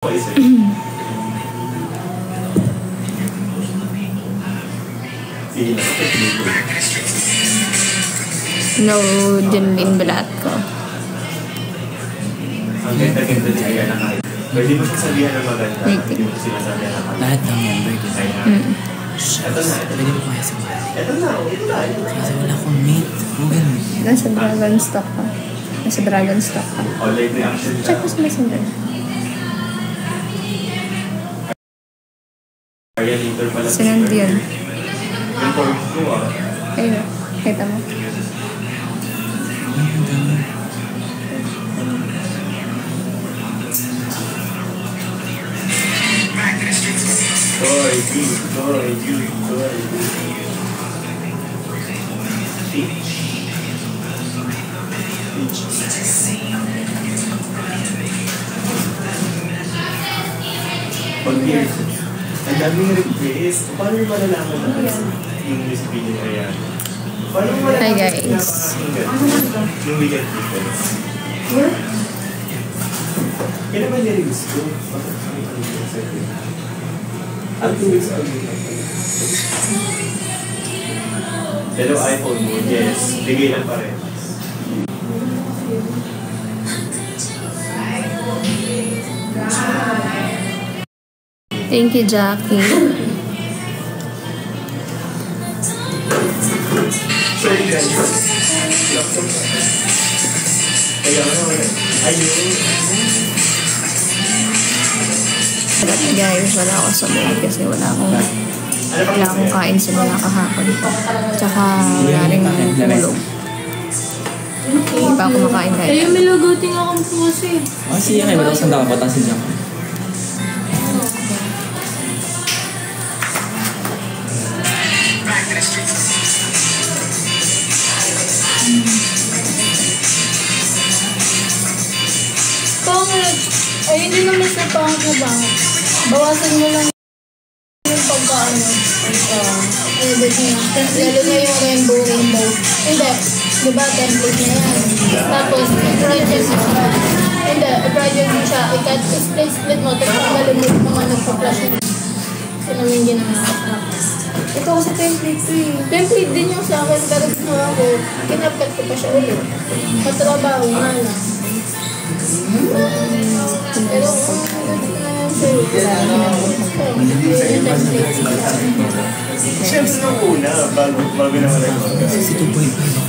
No, Junlin balat ko. Ang ganda-ganda din kaya na kahit. Pwede mo sasabihan ng maganda. Pwede mo sinasabihan ng maganda. Lahat ng member ko. Ito na. Pwede mo kaya sabihan. Ito na. Kasi wala akong mate. Huwag Nasa Dragon Stock ka. Nasa Dragon Stock ka. Online reaction na. Check mo sa Messenger. Kaya later pala. Sinand yun. Report ko Ayun. Kita mo. Toy, Peach. Ang daming request. Paano yung malalaman na yung music video na yan? Paano yung malalaman? Hi guys. Yung weekend difference. Kaya naman nirelease ko. Bakit kami kami ang 2 weeks ago. Pero iPhone mo, yes. Bigay lang pa rin. Thank you, Jackie. Sorry guys. Kaya naman. Ayun. Guys, wala ako sa mood kasi wala akong kain simula kahapon. Tsaka wala rin tulog. Hindi pa ako makain kahit. Ayun, may luguting akong pusi. Sige kayo, ba't ako sanda ka patasin niya? Pangit. Ay, hindi naman sa pangit na bakit. Bawasan mo lang yung pagkaano. Edit niya. Lalo na yung rainbow. Hindi. Diba, template na yan. Tapos, project siya. Hindi, project mo siya. I-cut, split mo. Tapos, malimit mo nga nagpa-flash na. Ito naman yung ginawa. Ito kasi template ko eh. Template din yung sa akin. Pero ginawa ko, kinapkat ko pa siya ulit. Katrabaho nga lang. Pero kung Siyempre nung una, bago naman ako. Si 2.5.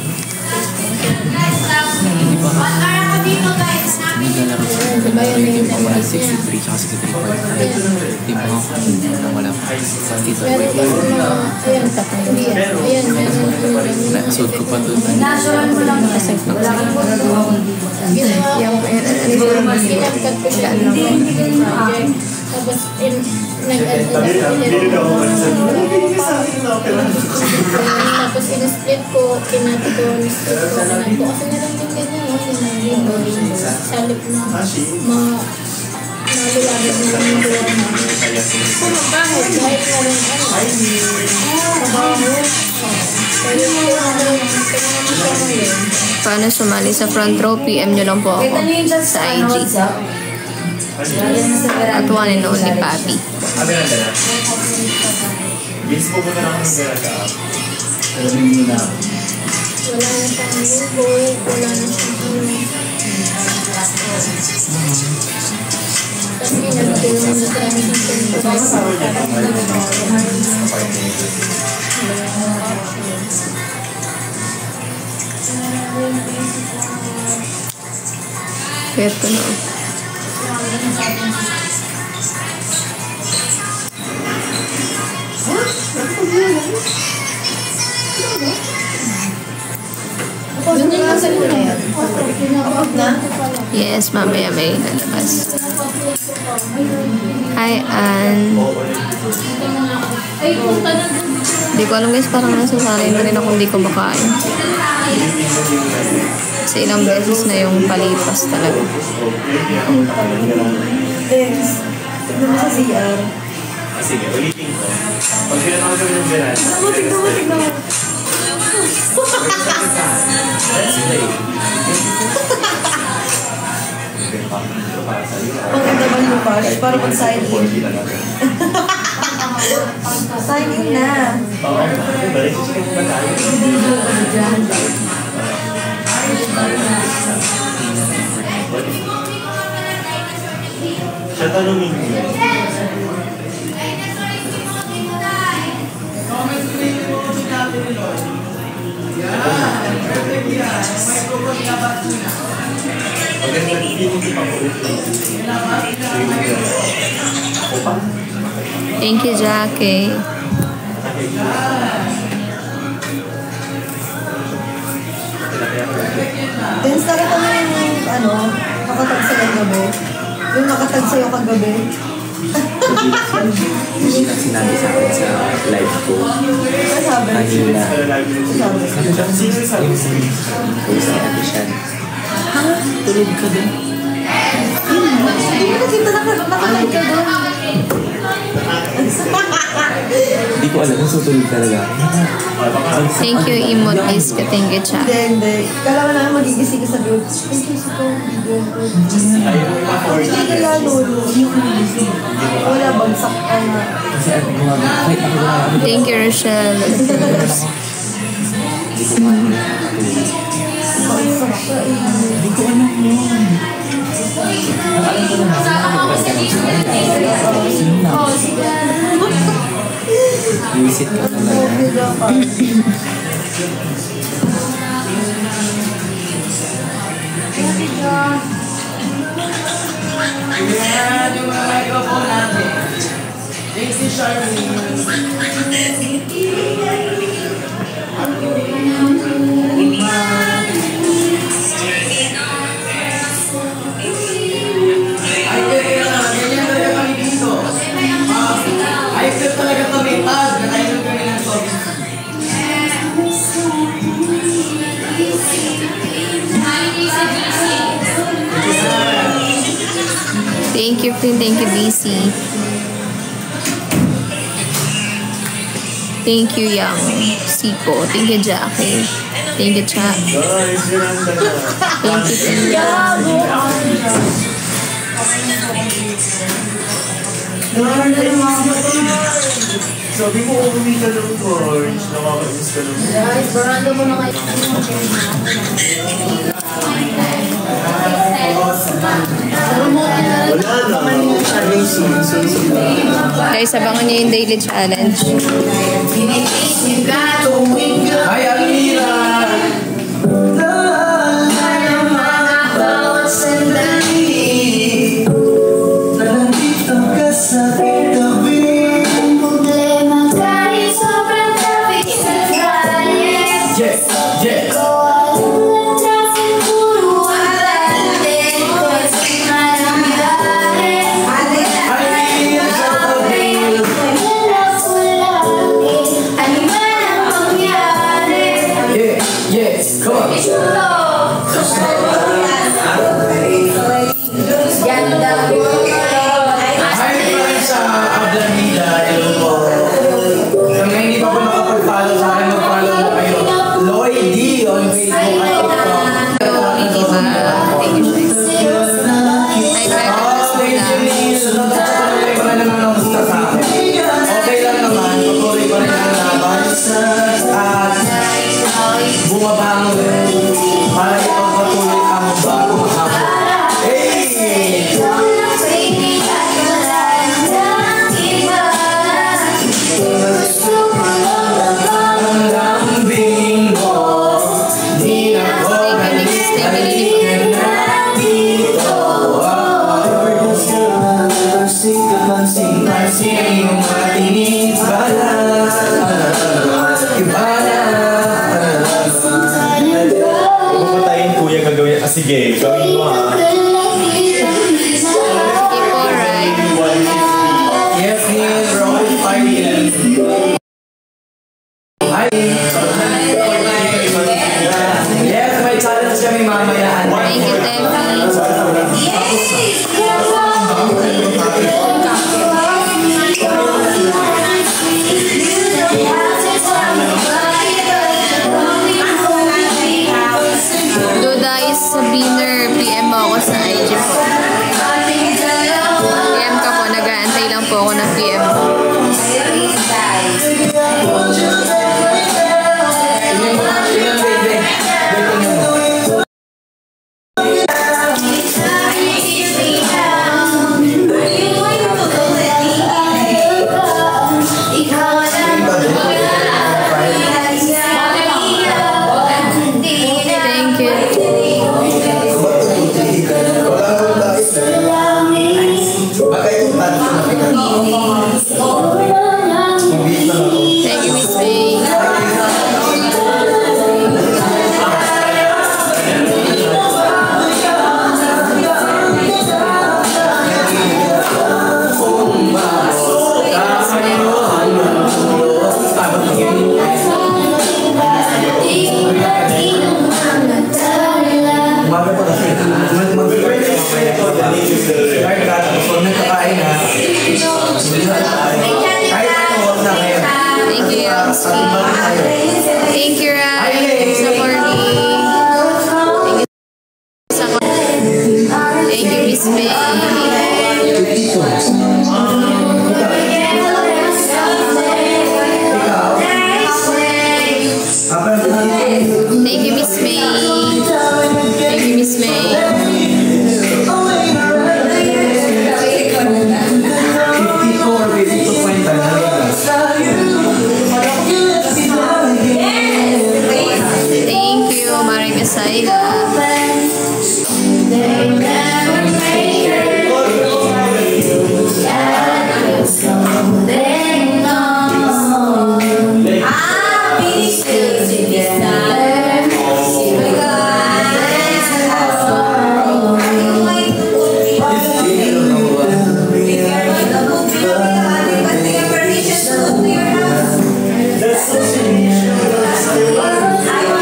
Naglalaro ko. Yung mga 63 tsaka 63.5. Di ba ako na wala pa. 64.5. Nasod ko pa doon. Nakasave lang sa kinapkat ko siya. Tapos, tapos in-split ko, kinat ko. Kasi meron din ganyan, salip na malulagad na yung buwan na. Kung bakit? Dahil na rin Paano sumali sa front row? PM nyo lang po ako sa IG. At one and only Papi. Sabi na dala. Bis po na ako ng dala. Wala na siyang lugo, wala na siyang kasi nagtulong na tayo ng Pwede na. Yes, mamaya may lalabas. Hi, Ann. Hindi ko alam guys, parang nasasanay na rin ako hindi ko makain. Kasi ilang beses na yung palipas talaga. Sige, ulitin ko. Pag pinanaw kami ng veranda. Tignan mo. Let's play. Maganda ba yung bash? Para mag-sign in. Sign in na. Video ka na dyan. Siya tanongin ko. Thank you, Jackie. Dance na kita na yung nakatag sa'yo kagabi. Yung nakatag sa'yo kagabi. Hindi na sinabi sa akin sa live ko. Ano sabi? Kanina. Sabi. Post ni Ate Shan. Ha? Tulog ka din? Hindi ko nakita nakatag ka doon. Hindi ko alam kung tutulog talaga. Thank you, emotes ka. Thank you, chat. Hindi. Kailangan namin magigising ka sa group. Thank you, Siko. Hindi nila, Lolo. Wala, bagsak ka na. Thank you, Rochelle. Hindi ko alam. Bagsak ka eh. Hindi ko alam yun. Ang alam ko na visit ka talaga. Thank you, BC. Thank you, Yang Sipo. Thank you, Jackie. Thank you, Chat. Thank you, Tia. Sabi mo, umuwi ka ng George. Nakakainis ka ng Guys, baranda mo na kayo. Guys, abangan nyo yung daily challenge. Hi, Almira! Sige, gawin mo ha. Yes, Ron, 5 p.m. Hi! Yes, may challenge kami mamaya. Thank you, Debbie. Duda is Sabiner. PM. Thank you. Thank you, Miss May. Thank you, Yamsi. Thank you, Rai. Sa morning. Thank you, Miss May. Thank you, Miss May. Thank you, Miss May. Thank you, Marika Saida.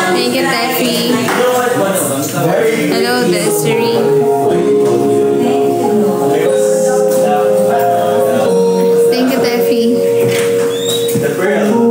Thank you, Tefi. Hello, Desiree. Thank you, Tefi. The pearl.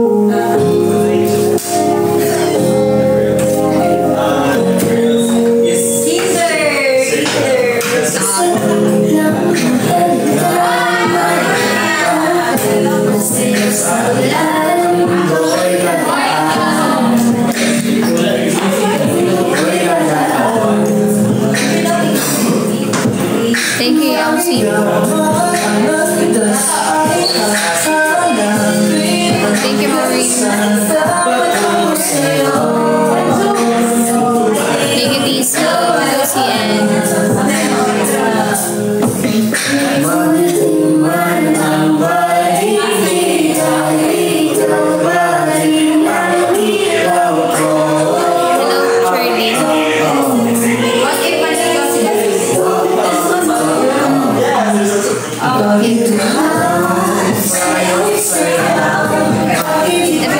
Thank you, Yamsi. Thank you, Maureen. Thank you, DC. Hello, Charlie.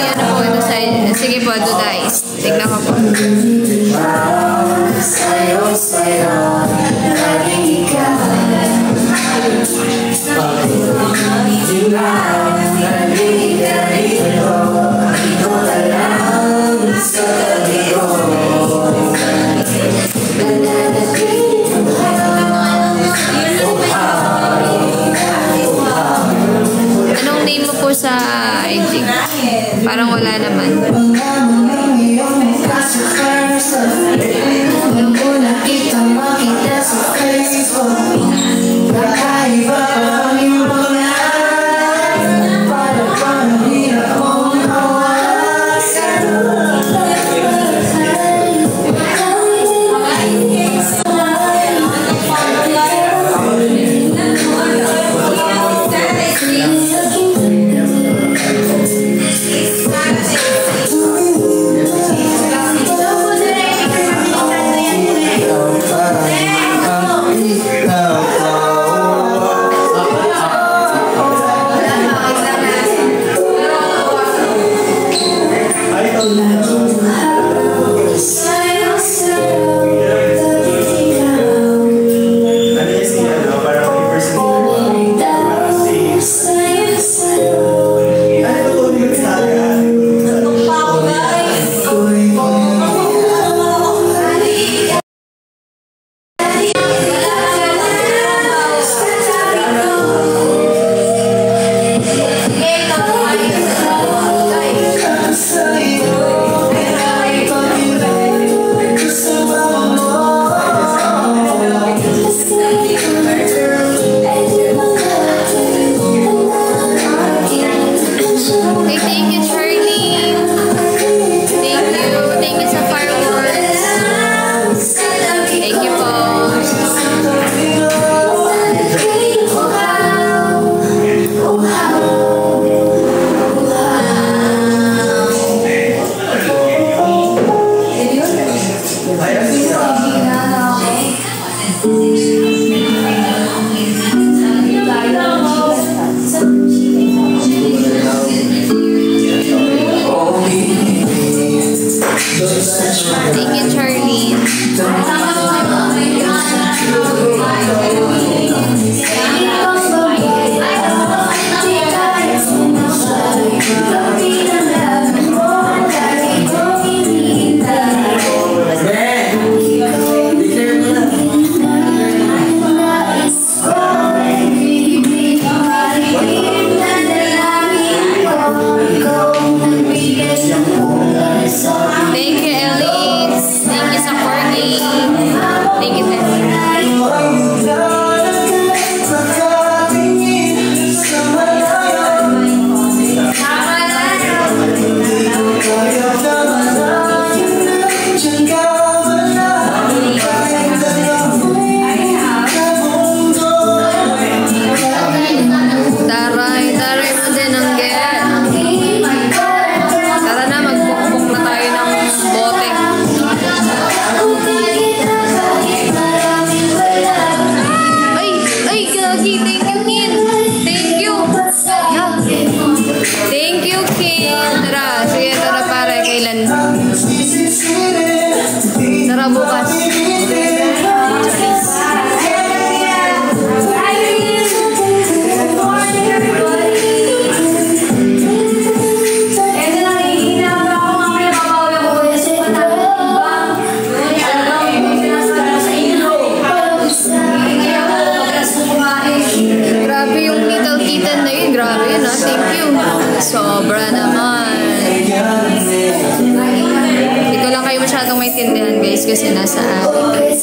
Ano po ito sa... Sige po, do dice. Tignan ko po. Anong name mo po sa IG? Parang wala naman. Nung una kitang makita sa Facebook, kakaiba pa ang iyong pangalan. kasi nasa attic.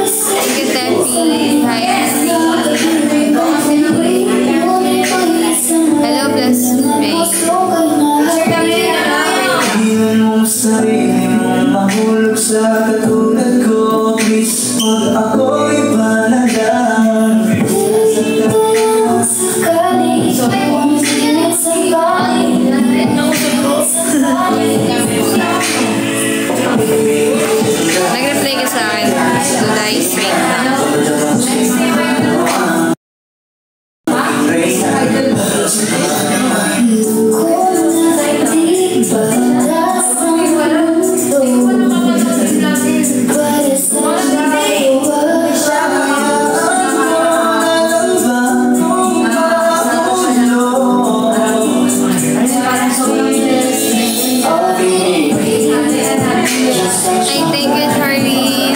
Thank you, Tepi. Hi, Andy. Hello, bless me. Iwan mo sarili mo mahulog sa katulad ko. Please, pag ako'y panalang Nag-reply ka sa akin. Tulay straight lang. Ay, thank you, Charlie.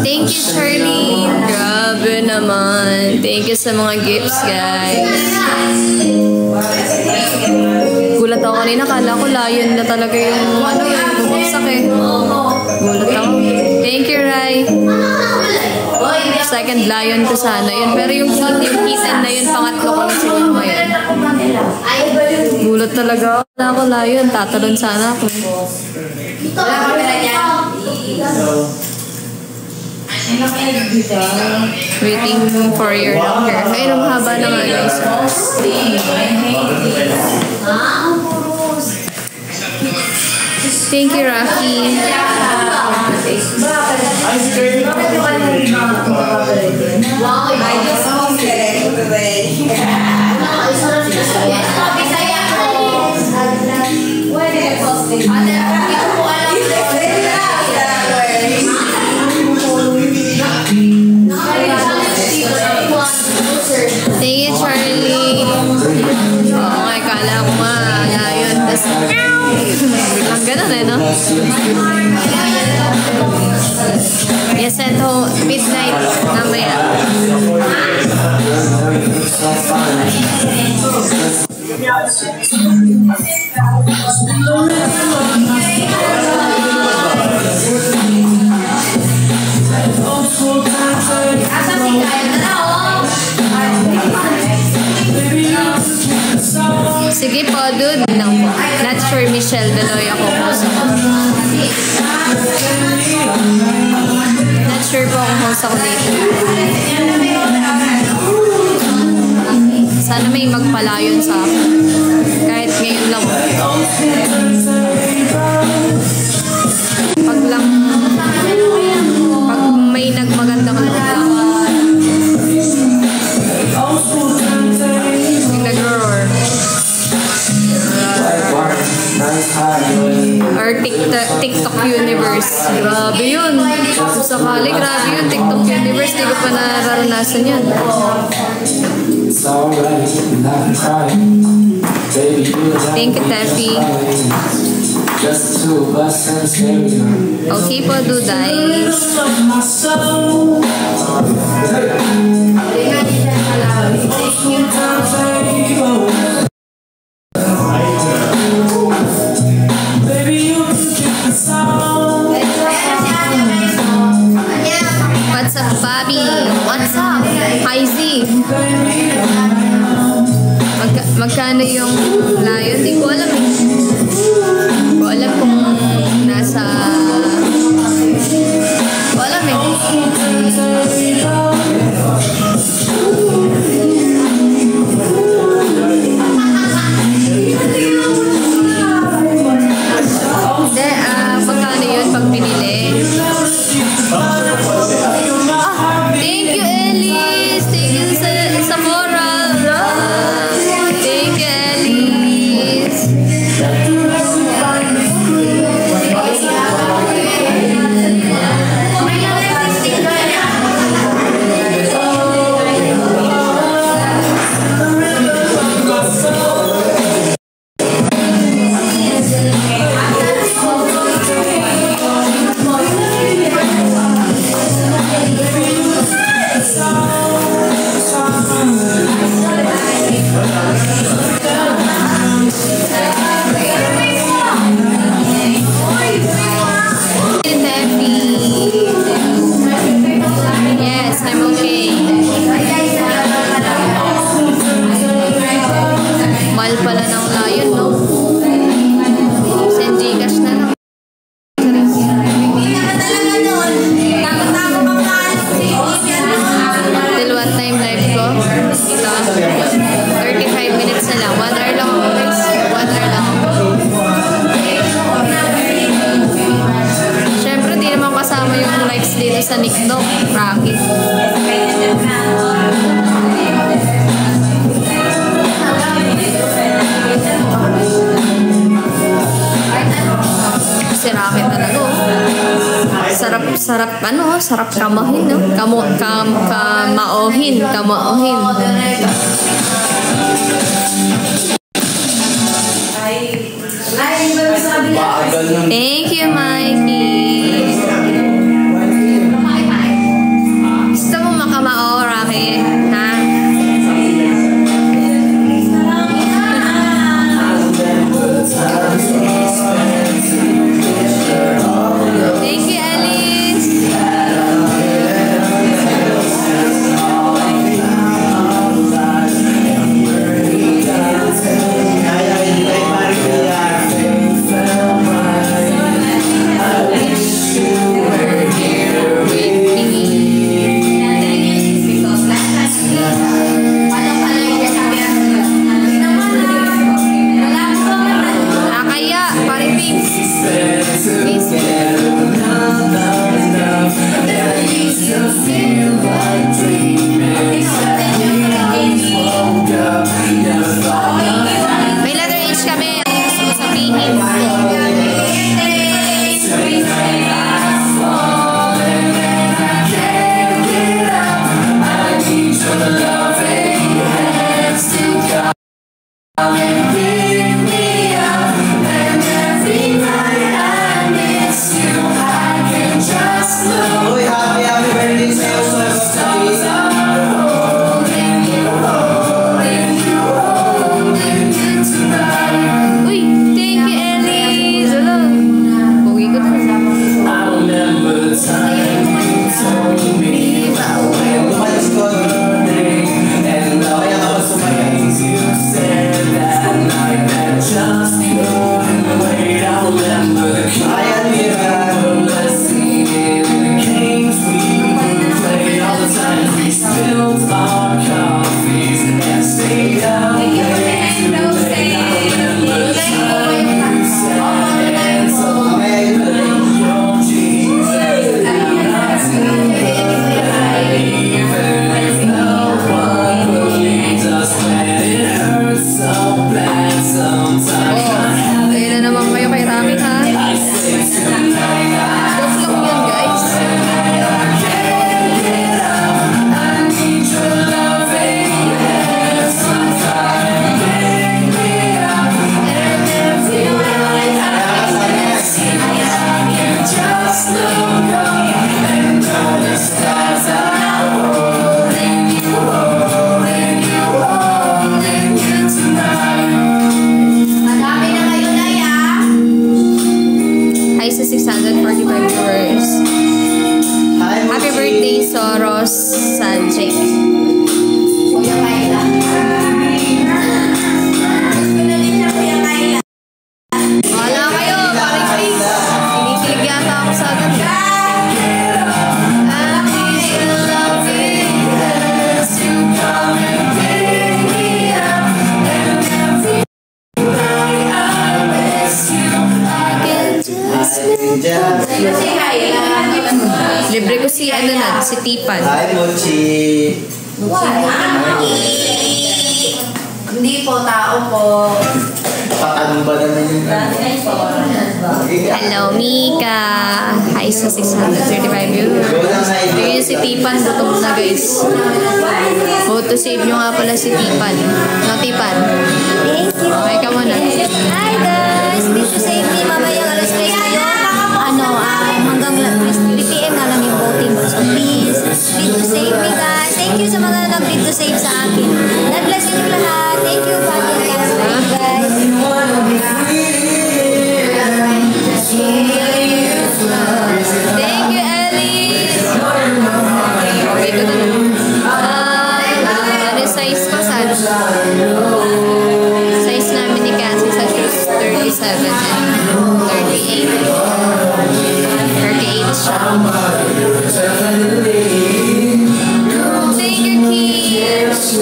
Thank you, Charlie. Grabe naman. Thank you sa mga gifts, guys. Gulat ako kanina. Kala ko lion na talaga yung bumagsak eh. Gulat ako. Thank you, Rai. Second lion ko sana yun. Pero yung kitten na yun, pangatlo ko na siguro ngayon. Gulat talaga ako. Kala ko lion. Tatalon sana ako. Waiting for your doctor. Ay, mahaba na nga guys. Thank you, Rafi. Thank you, Charlie. Okay, kala ko nga lion. Tapos, biglang ganun eh, no? Yes, sent home midnight mamaya. Sige po, dude. No. Not sure, Michelle Deloy ako po. Not sure po kung host ako dito. Sana may magpalayon sa akin. Kahit ngayon lang. Pag may nagmagandang loob lang. Yung nag-roar. Or TikTok Universe. Grabe yun. Kung sakali, grabe yun. TikTok Universe. Di ko pa nararanasan yan. Thank you, Tepi. Okay po, Duday. What's up, Bobby? What's up? Hi, Z. Magkano yung lion? Di ko alam eh. Di ko alam kung nasa... Di ko alam eh. Hindi, magkano yun pag pinili? Thank you, Elise. Thank you sa moral. Thank you, Ellie. dito sa Nikdok, Rocky. Si Rocky talaga, oh. Sarap kamahin, no? Kamaohin. Thank you, Mikey. Gusto mo makamao, Rocky? Ha? Thank you, Alice. May letter H kami. Gusto mo sabihin? Libre ko si, si Tipan. Hi, Mochi. Hindi po, tao po. Paano ba naman yung Hello, Mika. Hi sa 635 viewers. Ayun si Tipan, gutom na guys. Photo save nyo nga pala si Tipan. No, Tipan? Thank you. Okay ka muna. Hi guys! Dito sa inyo, mamayang alas 3 kayo. Hanggang 3 PM na lang yung voting. So please, dito save me guys. Thank you sa mga nag-dito save sa akin. God bless you lahat. Thank you, Father. Guys. Thank you, Alice. Okay ko na lang. Ano size ko? Size namin ni Cassie sa shoes 37 and 38. 38 siya. Thank you, kids.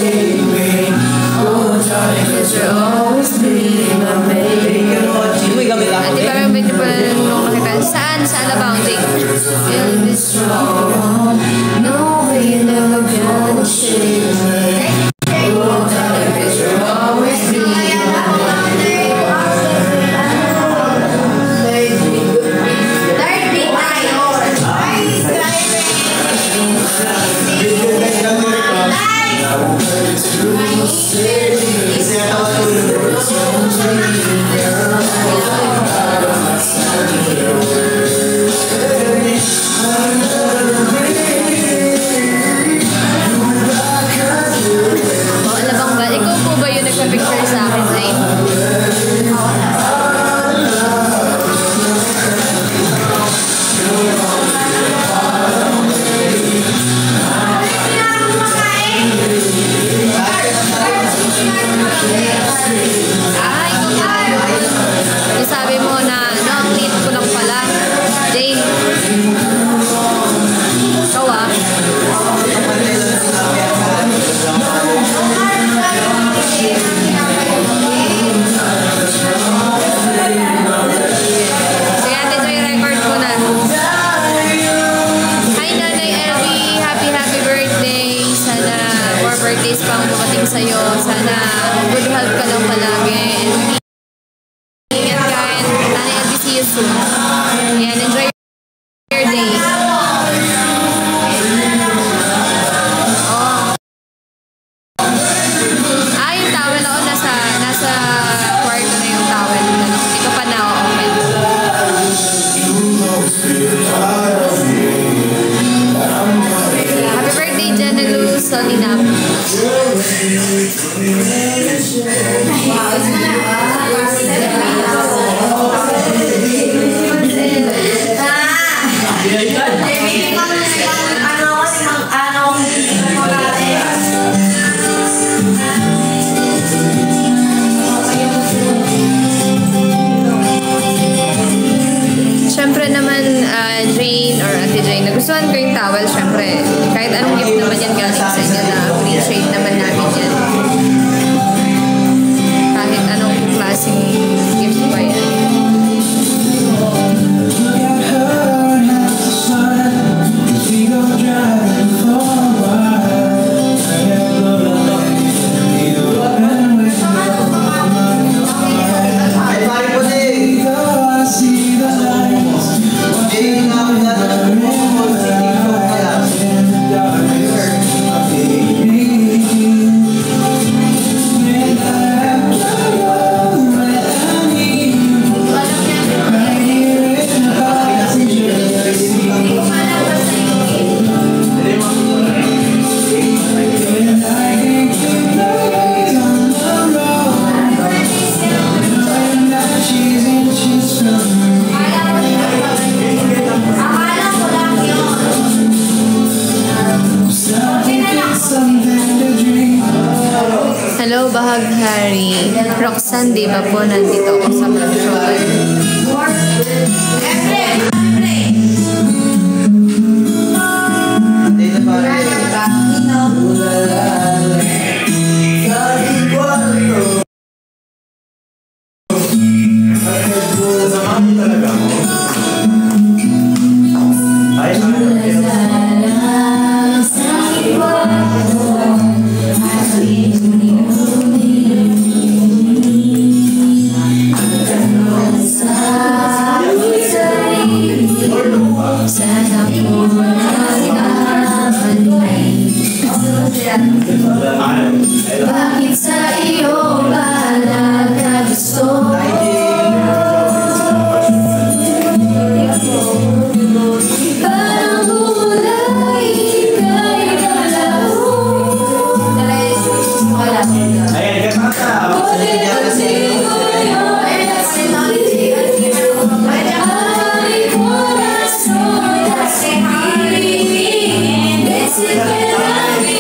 At di ba may pwede pa nung nakita? Saan? Sa Alabounding. Ay, yung sabi mo na, no, ang liit ko lang pala. Jane. Ikaw ah. Sige, Ate Joy, record ko na. Hi, Nanay Elvie. Happy birthday. Sana more birthdays pang dumating sa'yo. Sana good health ka lang palagi. Ingat ka. And Nanay Elvie, see you soon. Ayan, enjoy your day. Oh. Ah, yung towel ako nasa kwarto na yung towel. Hindi ko pa na-open. Happy birthday, Jenelu Solinap. Siyempre naman, Jane or Ate Jane, nagustuhan ko yung towel, siyempre. Kahit anong gift naman yan galing sa inyo, na-appreciate naman namin yan. Kahit anong klaseng gift pa yan. Hello, Bahaghari. Roxanne, di ba po nandito ako sa Mansion? Bakit sa iyo ba nagkagusto? Parang kulay ika'y kalaro. Ulit kasi ko yung ay corazón hace vivir desde que la vi.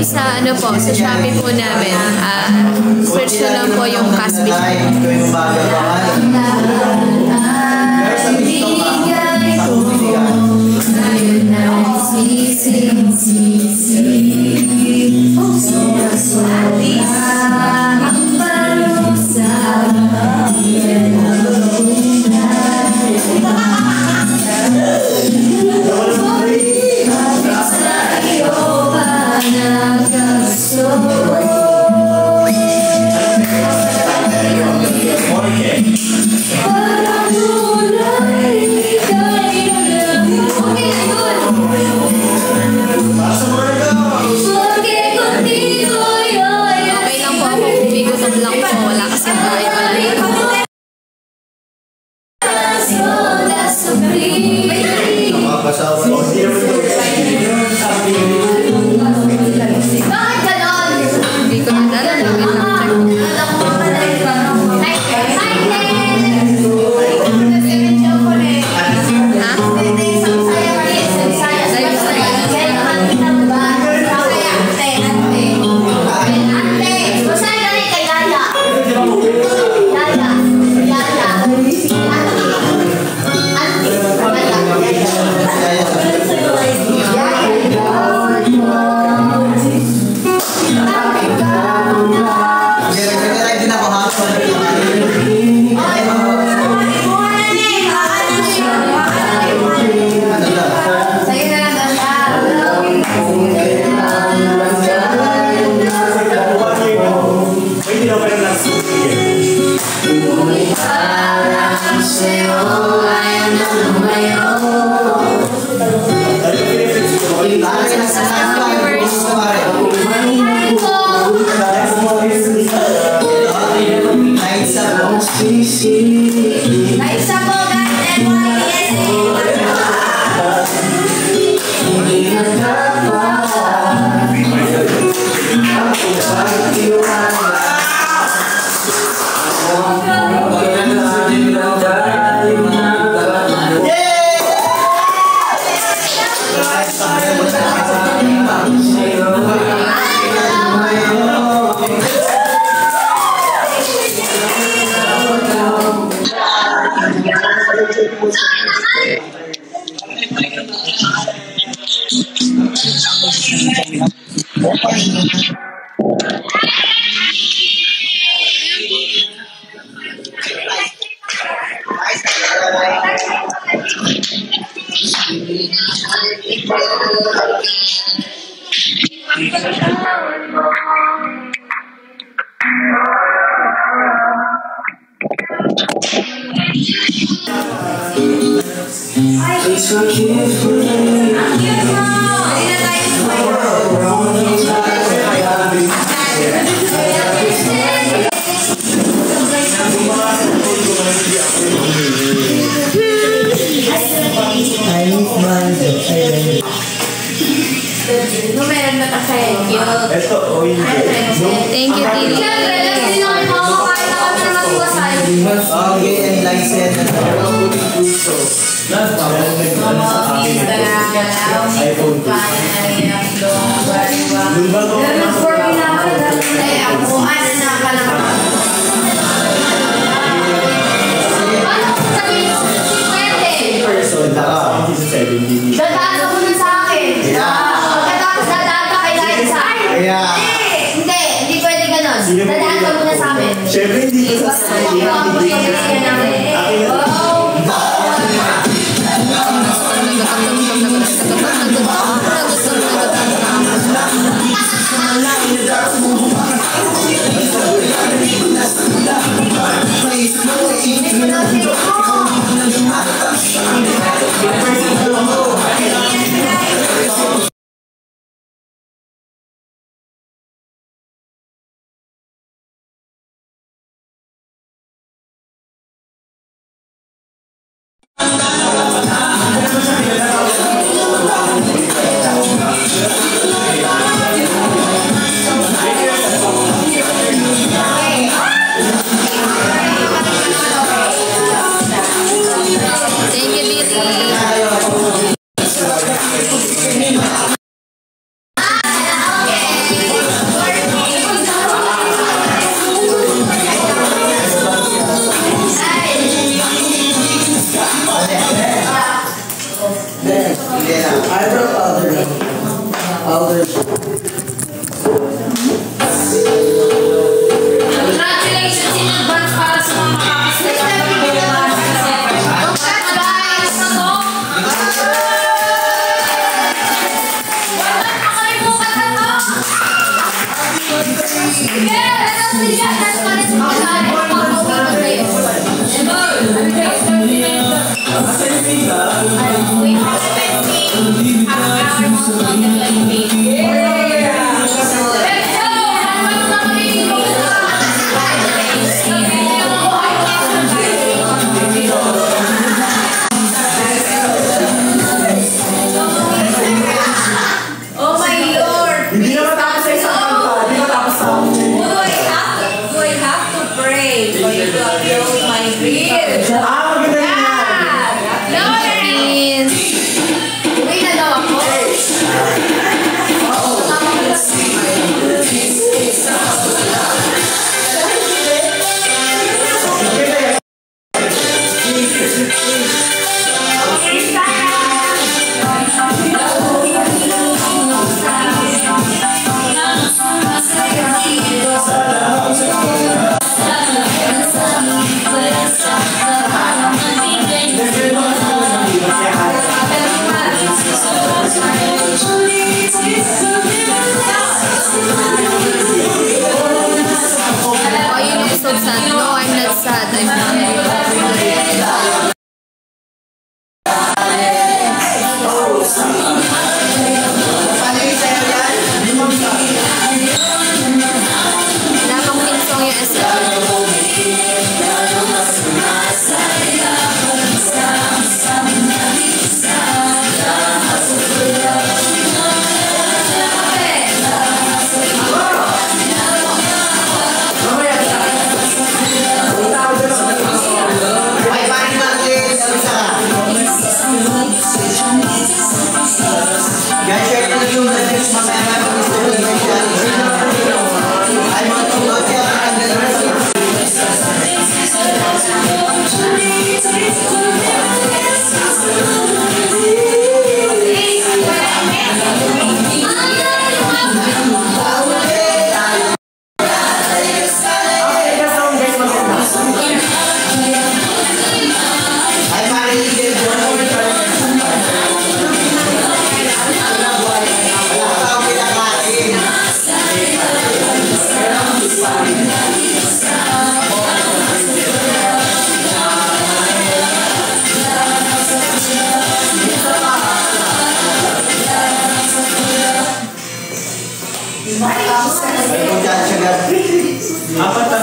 Sa ano po, sa Shopee po namin, search nyo lang po yung Casby So gutom lang po. Wala kasing kain. Wala rin. Nakapasawa. Hindi ko na alam. Thank you, Tili. Okay, and license. Dadaan mo na sa akin. Pagkatapos dadaan ka kay Dahil sa akin. Hindi pwede ganon. Dadaan ka muna sa amin. Siyempre, hindi ka sa Congratulations in advance para sa mga makakasalamat. Congrats guys! Wala makalimutan na to! Yeah! That's what it's called. We have 20 half-hour more than 20. my ribs. Maganda yan! Please. Uwi na daw ako. Oh, you look so sad. No, I'm not sad. I'm happy. Wala pang pink song yung SM. Ay, paano natin? Guys, share ko na yung message mamaya na gusto ko yung ay, mga tungkol siya ang ay, marinig yung Apat na.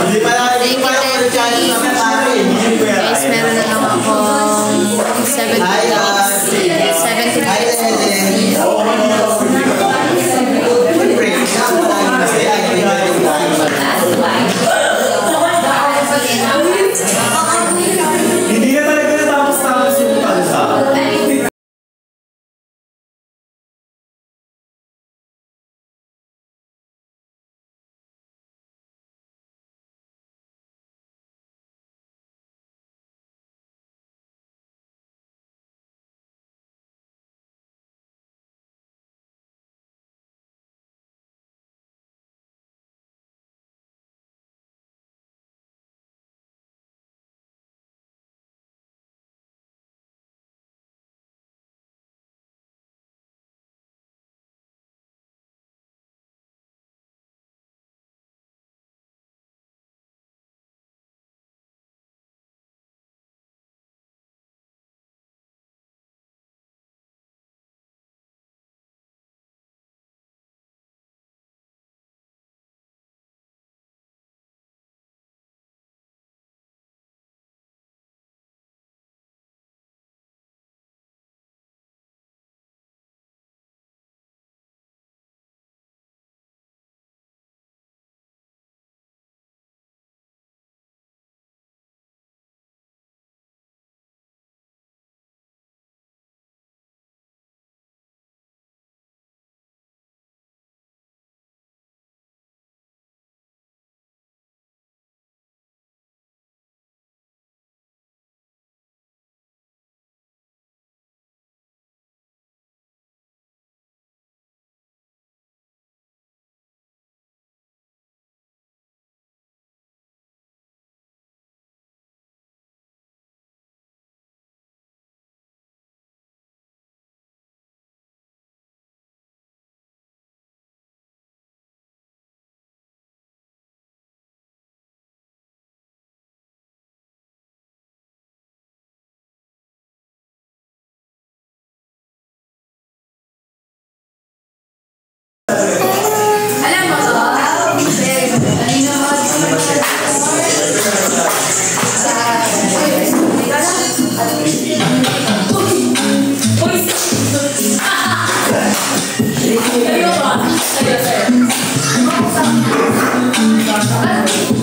Hindi pala Thank you, challenge namin pare. Guys, meron na lang akong 70 minutes. 70 minutes. Hindi na talaga natapos yung palsa. Ayoko.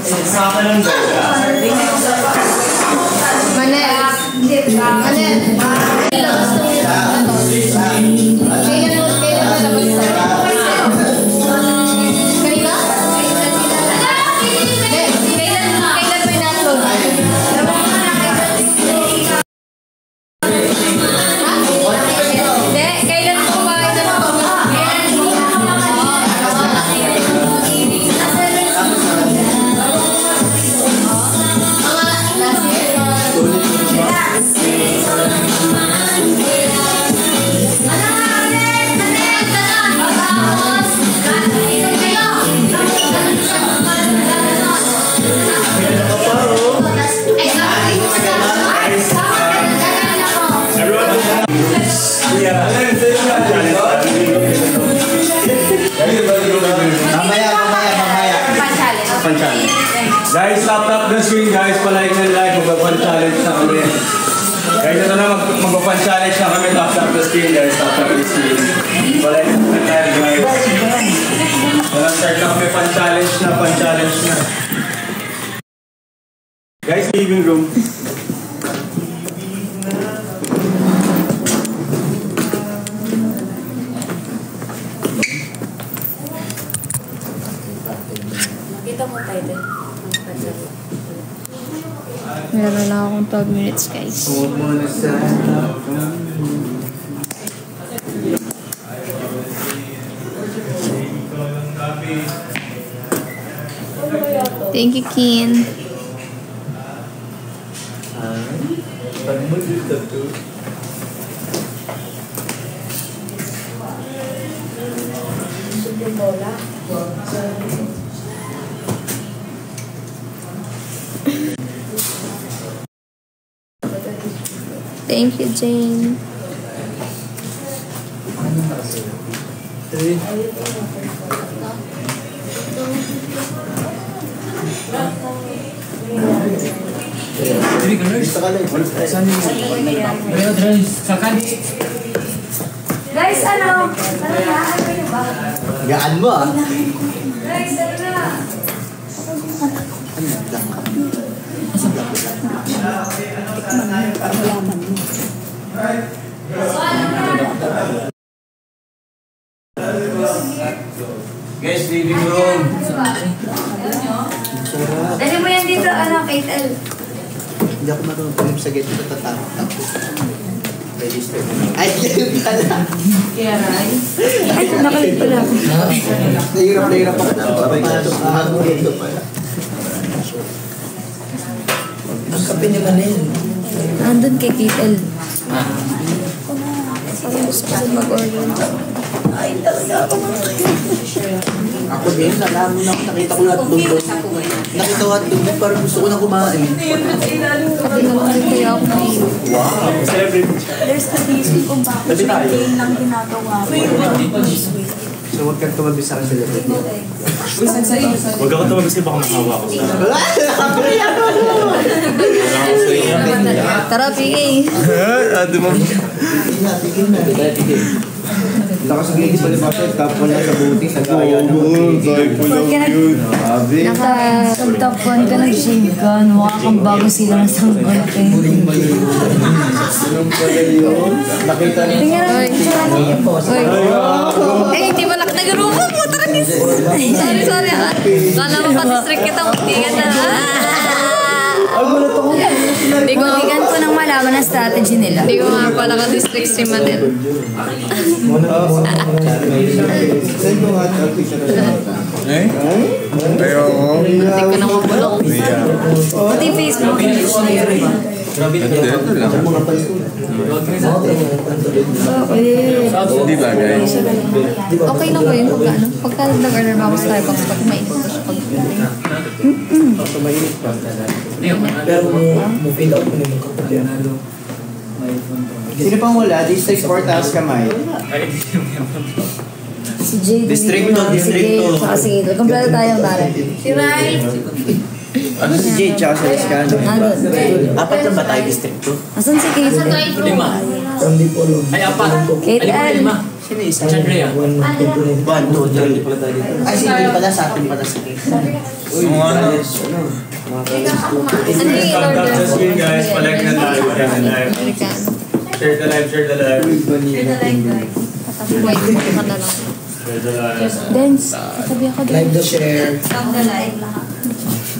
Saka lang Manel. Manel. Guys, tap the screen guys, palike ng like, mag-fan challenge na kami. Guys, ito na mag-fan challenge na kami, tap the screen guys, tap the screen. Palike ng like guys. Start na kami, fan challenge na. Guys, living room. Meron lang akong 12 minutes, guys. Thank you, Keen. Thank you, Jane. Guys, ano? Ano nyo ba? Gaan mo ah. Guys, ano na? Guys, living room. Dali mo yan dito, ano, Kate. Hindi ako marunong sa gate. Tatakot. Ay, yun pala. Ay, nakalit pala ako. Nahirap ako na. Ang kape naman na yun. Nandun kay Kate L. Parang gusto ko mag-order. Ay, talaga ako. Ako din, nalaman na ako. Nakita ko lahat doon. Nakita ko lahat doon. Parang gusto ko na kumain. Kape na lang din kaya ako kayo. Wow. There's a reason kung bakit maintain lang ginagawa ko. So, huwag kang tumabi sa akin sa labit niya. Huwag ako tumagos kasi baka makawa ko sa Tara, PK. Ate mo. Tigil na. Lakas ng hindi pala bakit tapon na sa buti. Nagkaya naman. Naka-top 1 ka nag-shave ka, mukha kang bago sila na sa konti. Nakita niyo. Tingnan Eh, hindi ba nagrupo mo? Tara, sorry ah. Kala mo pa-district kita, magtigan na. Bigyan ko nang malaman ang strategy nila. Hindi ko nga pala ka-district si Manel. Hindi ko na mabulong. Pati Facebook. Di ba, guys? Okay lang ba yun pagka nag-order ako sa Starbucks pag mainit ko siya pag Sino pang wala? District or taas kamay? Si Jade. District to, district to. Saka si Gil. Kompleto tayong tara. Si Rai. Ano si Jade tsaka si Rizkan? Apat na ba tayo district to? Asan si Kate? 5. Ay, apat. Kate L. Sino isa? Chandrea. 1, 2, 3. Ay, si Ingrid pala sa atin pala si Ingrid. Uy, Stop the screen guys, palike na live, palike na live. Amerikano. Share the live, share the live. Wait, ka na lang. Share the live. Dance. Katabi ako Live the share. Ito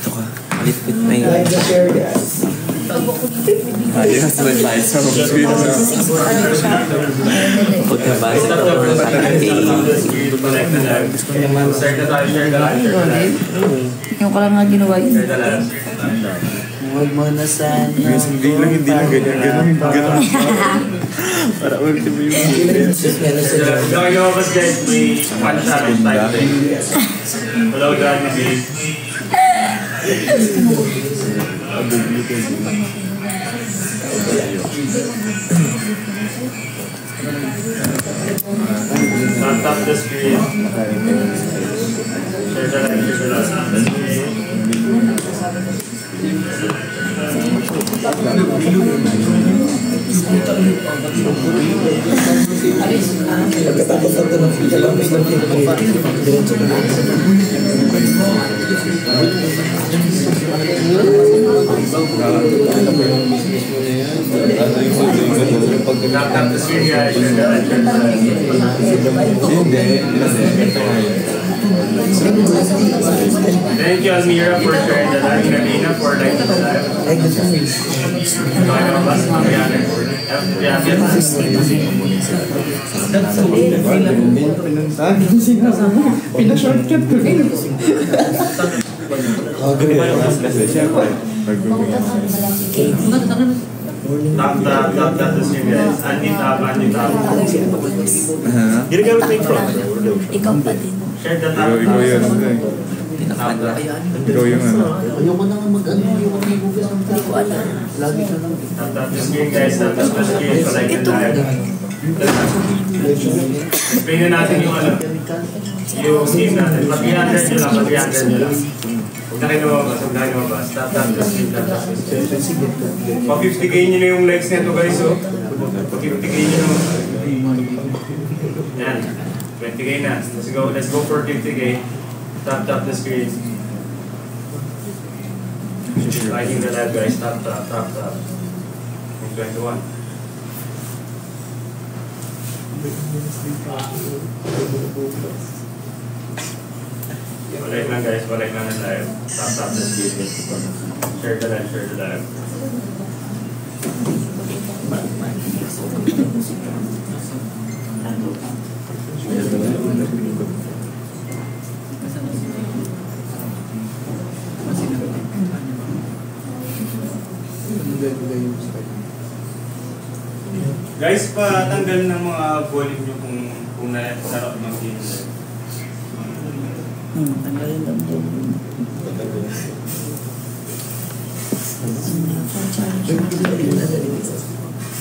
ka. Malit-lit na yun. Live the share, guys. Ayos, may lights sa home screen. Pagkabasa Stop ko, the parang screen, palike na live. Share the live, share the live, share the live. Yung ko lang nga ginawa yun. Share the live. Huwag mo na sana. hindi lang ganyan. Para ulit mo yung Going over guys, may one challenge type thing. Hello God, maybe. Tap the screen. Share the live, share the Pagkatapos na ito ng kalabas ng diretso na Tap the screen guys, share the live, share the live. Thank you Almira for sharing the live, Nalina for liking the live. Pinashortcut ko rin. Tap the screen guys. Anti-tap. Ginagamit mo yung front. Ikaw pa din. Share the tap. Ikaw yung ano. Ayoko na nga mag-ano. Ayoko na mag-google ng tao. Lagi ka lang. Tap the screen guys. Tap the screen. Like and live. Explain na natin yung ano. Yung game natin. Mag-300 nyo lang. Mag-300 nyo lang. Huwag na kayo lumabas. Tap the screen. Pag-50k nyo na yung likes nito guys. Pag-50k nyo na. Yan. 20k na. Let's go for 50k. Tap the screen. Liking the live guys. Tap. 21. Balik lang guys. Balik lang na live. Tap the screen. Share the live. Guys, patanggal ng mga volume nyo kung sarap ng game. Tanggalin lang dyan.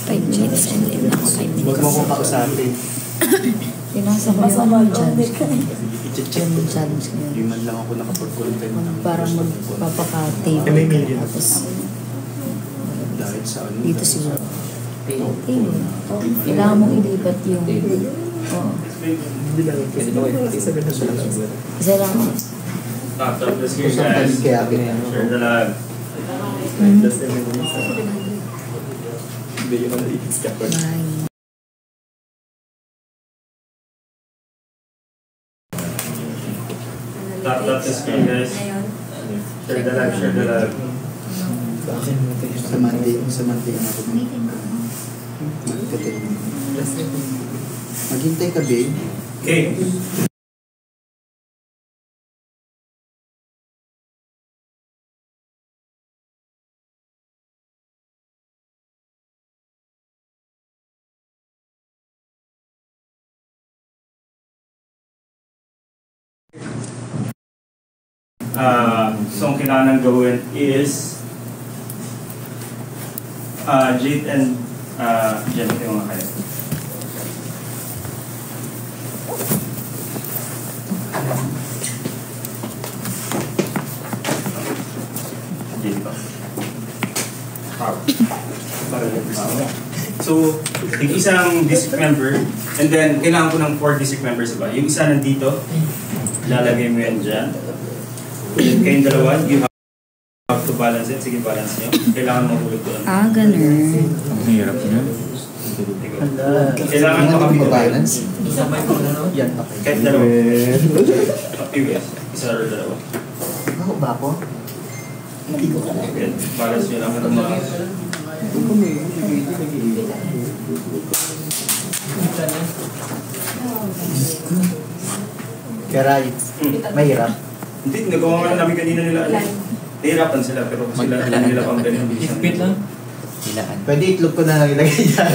5 minutes and then ako 5 minutes. Huwag mo kong pakusatin. Pinasa ko yung challenge ko. Yung challenge ko Hindi yun. man lang ako nakapag-qualify mo ng Parang magpapaka-table. Tapos dahil sa ano. dito siguro. Table. Kailangan mong ilipat yung... Oo. Isa lang. Tap the screen guys. Share the live. Bye. Tap the screen guys. Share the live. Bakit mo ito sa Monday na ako maghintay ka, babe. Okay. So ang kailangan gawin is Jade and Jen yung mga kayo. Jade ba? Para yung So, yung isang district member, and then kailangan ko ng 4 district members ba? Yung isa nandito, lalagay mo yan dyan. Kayong dalawa, you have to balance it. Sige, balance nyo. Kailangan mahulog doon. Ah, ganun. Ang hirap niya. Kailangan balance. Yan, kahit dalawa. Isa or dalawa. Ako ba ako? Hindi ko kaya. Balance nyo lang ng mga... Karay, mahirap. Hindi, nagawa nga namin kanina nila. Nahirapan sila, pero sila nila pang ganyan. Higpit lang. Hilaan. Pwede itlog ko na lang ilagay dyan.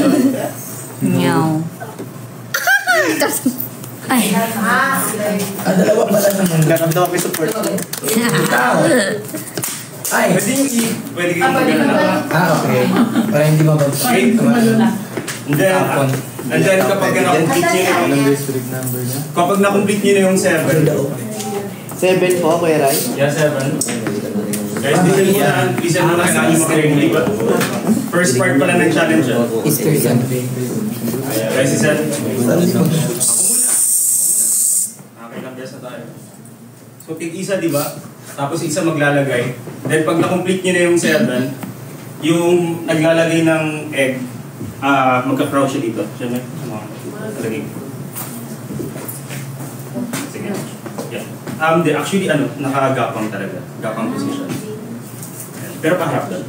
Meow. Ay. Dalawa pala naman. Naramdaman ko yung support. Ay! Pwede kayo mag-gana na. Okay. Para hindi mabag. Okay? And then kapag na-complete nyo na yung... district number niya? Kapag na-complete nyo na yung 7. 7 po, Kuya Rai? Yeah, 7. Guys, listen mo na. Listen mo na kailangan yung mga ba? First part pala ng challenge yan. Easter Sunday. Guys, isa. Okay lang, guys na tayo. So, tig-isa, di ba? Tapos isa maglalagay. Then pag na-complete nyo na yung 7, yung naglalagay ng egg, magka-crouch siya dito. Siya na, lagay. Sige. Yeah. Actually, nakagapang talaga. Gapang position. Pero paharap doon.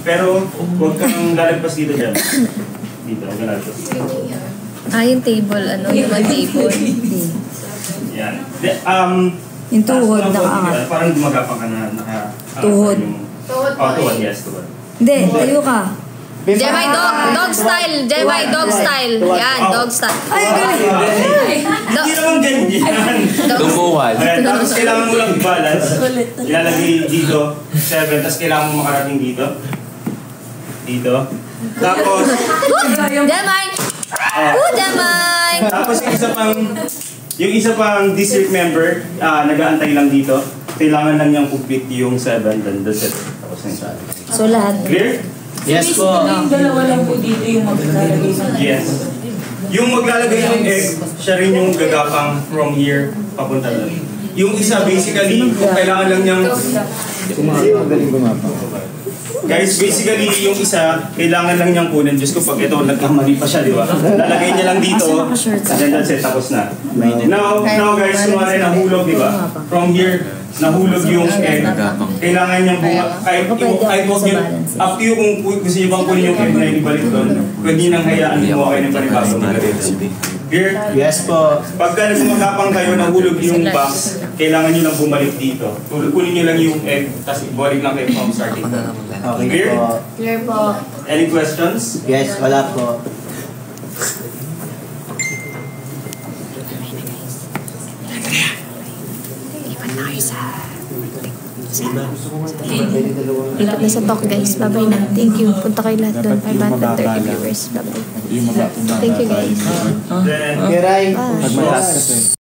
Pero huwag kang lalagpas dito dyan. Dito, huwag kang lalagpas dito. Yung table, yung table. Yan. Yung tuhod, nakaangat. Parang gumagapang ka na Tuhod. Tuhod, yes, tuhod. Hindi, tayo ka. Jemai dog style. Jemai dog style. Yan, dog style. Ay, galing. Hindi naman ganyan. Tumbuhan. Tapos kailangan mo lang i-balance. Ilalagay dito, 7. Tapos kailangan mo makarating dito. Dito. Tapos... Jemai! Jemai! Tapos yung isa pang district member, nag-aantay lang dito. Kailangan lang niyang complete yung 7, then that's it. Tapos na yung challenge. So lahat. Clear? Yes po. Yung dalawa lang po dito yung maglalagay sa... Yes. Yung maglalagay ng egg, siya rin yung gagapang from here papunta doon. Yung isa basically, kung kailangan lang niyang... Magaling gumapang. Guys, basically yung isa, kailangan lang niyang kunin. Diyos ko, pag ito, nagkamali pa siya, di ba? Lalagay niya lang dito, then that's it, tapos na. Now guys, kumari nahulog, di ba? From here, nahulog yung egg. Kailangan niyang kahit huwag niyo, up to you kung gusto niyo bang kunin yung egg na ibalik doon, pwede niyo nang hayaan mo kayo ng panibagong maglagay. Here? Yes po. Pagka gumagapang kayo, nahulog yung box, kailangan niyo lang bumalik dito. Kunin niyo lang yung egg, tapos ibalik lang kayo from starting. Okay Clear? po. Clear po. Any questions? Yes, wala po. Lipat na sa talk guys. Bye-bye na. Thank you. Punta kayo lahat doon. 530 viewers. Bye-bye. Thank you guys. Then, Kuya Rai, Bye. Pag mataas kasi.